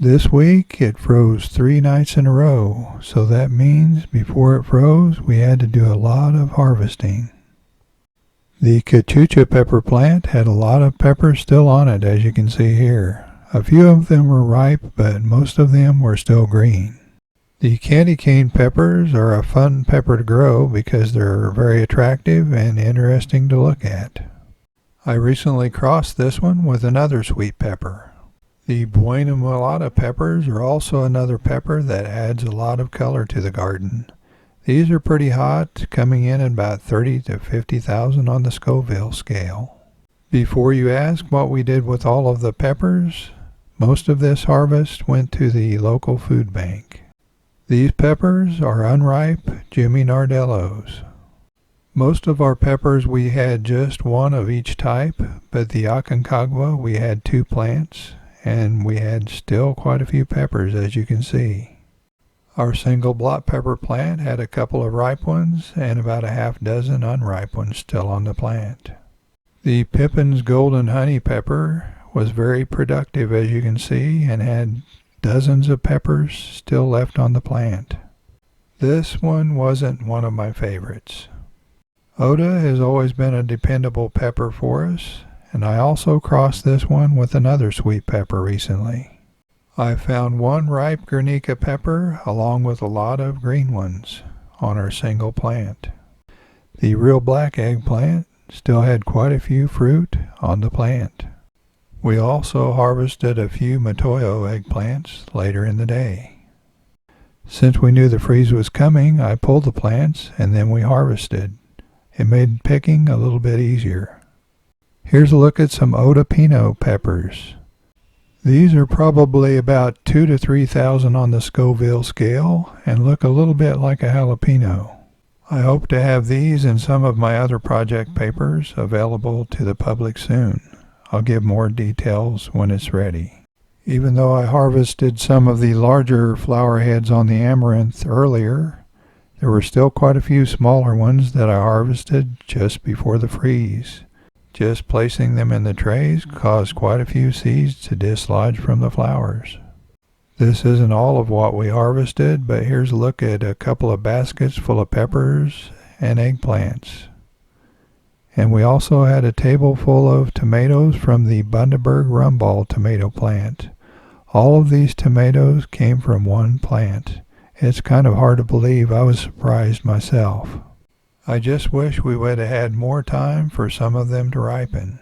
This week it froze 3 nights in a row, so that means before it froze we had to do a lot of harvesting. The cachucha pepper plant had a lot of peppers still on it, as you can see here. A few of them were ripe, but most of them were still green. The candy cane peppers are a fun pepper to grow because they're very attractive and interesting to look at. I recently crossed this one with another sweet pepper. The Buena Mulata peppers are also another pepper that adds a lot of color to the garden. These are pretty hot, coming in at about 30 to 50,000 on the Scoville scale. Before you ask what we did with all of the peppers, most of this harvest went to the local food bank. These peppers are unripe Jimmy Nardellos. Most of our peppers we had just one of each type, but the Aconcagua we had 2 plants, and we had still quite a few peppers, as you can see. Our single blot pepper plant had a couple of ripe ones and about a half dozen unripe ones still on the plant. The Pippin's Golden Honey Pepper was very productive, as you can see, and had dozens of peppers still left on the plant. This one wasn't one of my favorites. Oda has always been a dependable pepper for us, and I also crossed this one with another sweet pepper recently. I found one ripe Guernica pepper along with a lot of green ones on our single plant. The real black eggplant still had quite a few fruit on the plant. We also harvested a few Matoyo eggplants later in the day. Since we knew the freeze was coming, I pulled the plants and then we harvested. It made picking a little bit easier. Here's a look at some Oda Pino peppers. These are probably about 2,000 to 3,000 on the Scoville scale and look a little bit like a jalapeno. I hope to have these and some of my other project papers available to the public soon. I'll give more details when it's ready. Even though I harvested some of the larger flower heads on the amaranth earlier, there were still quite a few smaller ones that I harvested just before the freeze. Just placing them in the trays caused quite a few seeds to dislodge from the flowers. This isn't all of what we harvested, but here's a look at a couple of baskets full of peppers and eggplants. And we also had a table full of tomatoes from the Bundaberg Rumball tomato plant. All of these tomatoes came from one plant. It's kind of hard to believe. I was surprised myself. I just wish we would have had more time for some of them to ripen.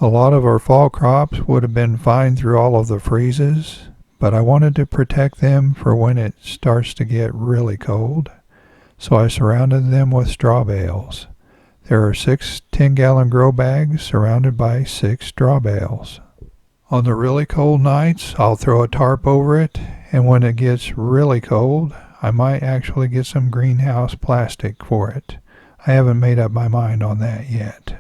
A lot of our fall crops would have been fine through all of the freezes, but I wanted to protect them for when it starts to get really cold, so I surrounded them with straw bales. There are 6 10-gallon grow bags surrounded by 6 straw bales. On the really cold nights, I'll throw a tarp over it, and when it gets really cold, I might actually get some greenhouse plastic for it. I haven't made up my mind on that yet.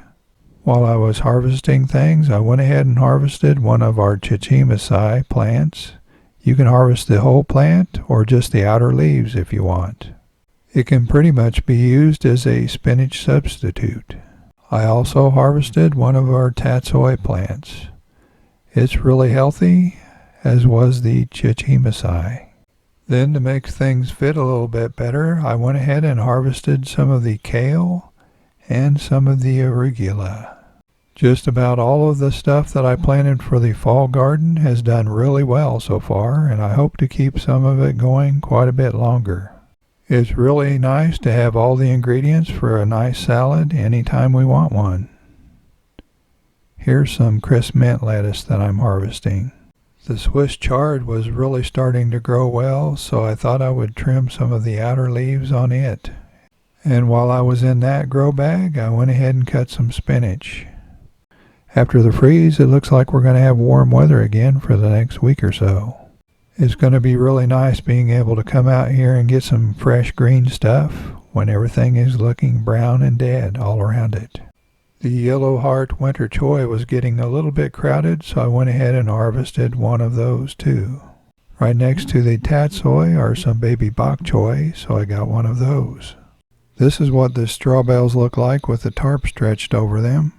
While I was harvesting things, I went ahead and harvested one of our Chichimasai plants. You can harvest the whole plant or just the outer leaves if you want. It can pretty much be used as a spinach substitute. I also harvested one of our tatsoi plants. It's really healthy, as was the Chichimasai. Then to make things fit a little bit better, I went ahead and harvested some of the kale and some of the arugula. Just about all of the stuff that I planted for the fall garden has done really well so far, and I hope to keep some of it going quite a bit longer. It's really nice to have all the ingredients for a nice salad anytime we want one. Here's some crisp mint lettuce that I'm harvesting. The Swiss chard was really starting to grow well, so I thought I would trim some of the outer leaves on it. And while I was in that grow bag, I went ahead and cut some spinach. After the freeze, it looks like we're going to have warm weather again for the next week or so. It's going to be really nice being able to come out here and get some fresh green stuff when everything is looking brown and dead all around it. The Yellow Heart Winter Choy was getting a little bit crowded, so I went ahead and harvested one of those too. Right next to the tatsoi are some baby bok choy, so I got one of those. This is what the straw bales look like with the tarp stretched over them.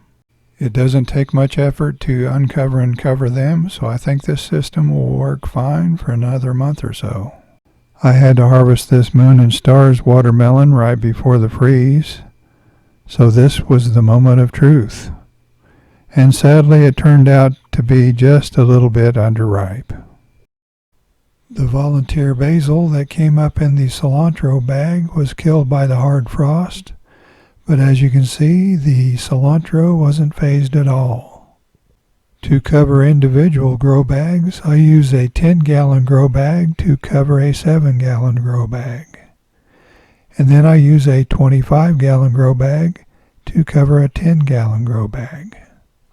It doesn't take much effort to uncover and cover them, so I think this system will work fine for another month or so. I had to harvest this Moon and Stars watermelon right before the freeze, so this was the moment of truth. And sadly it turned out to be just a little bit underripe. The volunteer basil that came up in the cilantro bag was killed by the hard frost, but as you can see, the cilantro wasn't phased at all. To cover individual grow bags, I use a 10-gallon grow bag to cover a 7-gallon grow bag. And then I use a 25-gallon grow bag to cover a 10-gallon grow bag.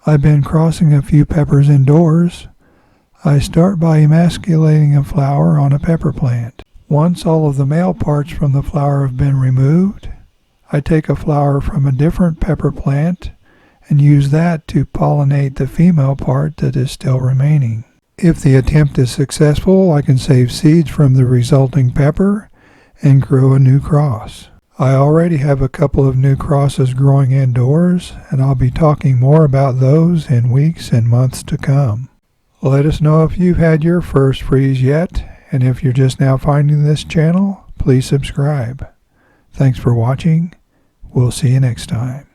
I've been crossing a few peppers indoors. I start by emasculating a flower on a pepper plant. Once all of the male parts from the flower have been removed, I take a flower from a different pepper plant and use that to pollinate the female part that is still remaining. If the attempt is successful, I can save seeds from the resulting pepper and grow a new cross. I already have a couple of new crosses growing indoors, and I'll be talking more about those in weeks and months to come. Let us know if you've had your first freeze yet, and if you're just now finding this channel, please subscribe. Thanks for watching. We'll see you next time.